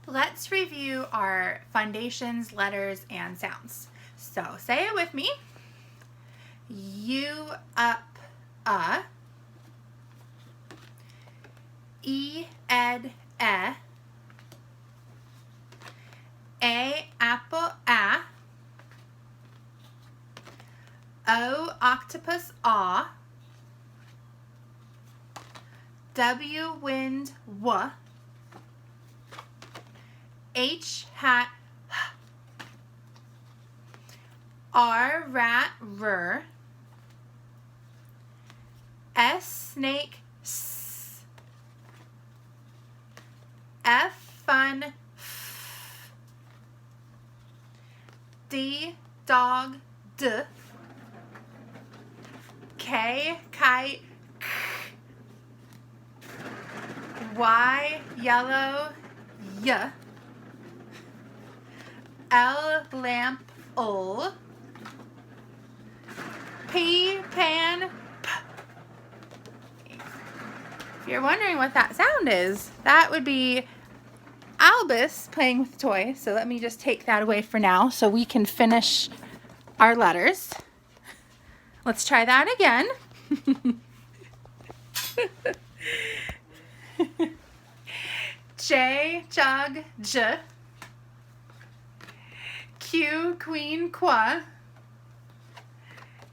Let's review our foundations, letters, and sounds. So say it with me. U, up, E, ed, A, apple, O, octopus, W, wind, w, H, hat, R, rat, r, S, snake, s, F, fun, f, D, dog, d, K, kite, k, Y, yellow, y, L, lamp, l, P, pan, p. If you're wondering what that sound is, that would be Albus playing with the toy. So let me just take that away for now so we can finish our letters. Let's try that again. J, jug, j, Q, queen, qua,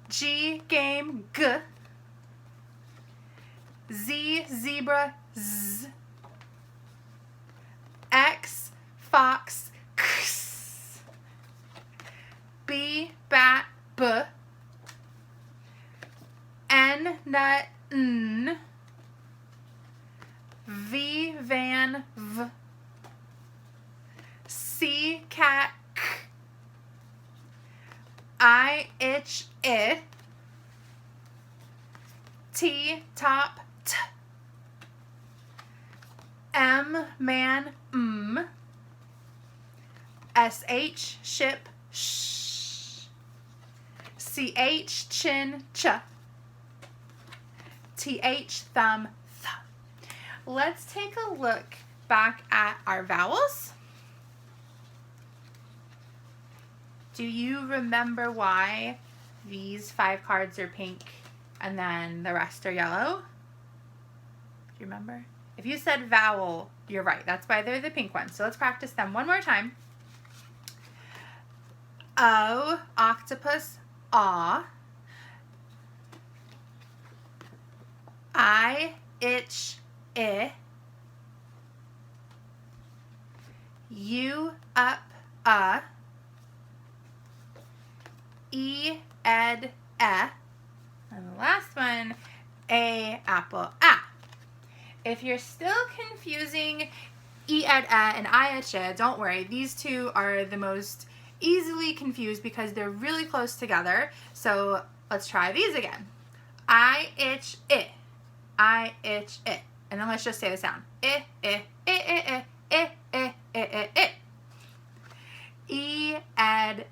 G, game, g, Z, zebra, z, X, fox, x, B, bat, b, N, nut, n, V, van, v, C, cat, k, I, itch, I, T, top, t, M, man, m, SH, ship, sh, CH, chin, ch, TH, thumb, th. Let's take a look back at our vowels. Do you remember why these 5 cards are pink and then the rest are yellow? Do you remember? If you said vowel, you're right. That's why they're the pink ones. So let's practice them one more time. O, octopus, aw. I, itch, I. U, up, E, ed, And the last one, A, apple, a. If you're still confusing E, ed, and I, itch, don't worry. These two are the most easily confused because they're really close together. So let's try these again. I, itch, I. I, itch, I. And then let's just say the sound. I, I, I, I, I, I, I, I, I. E, ed,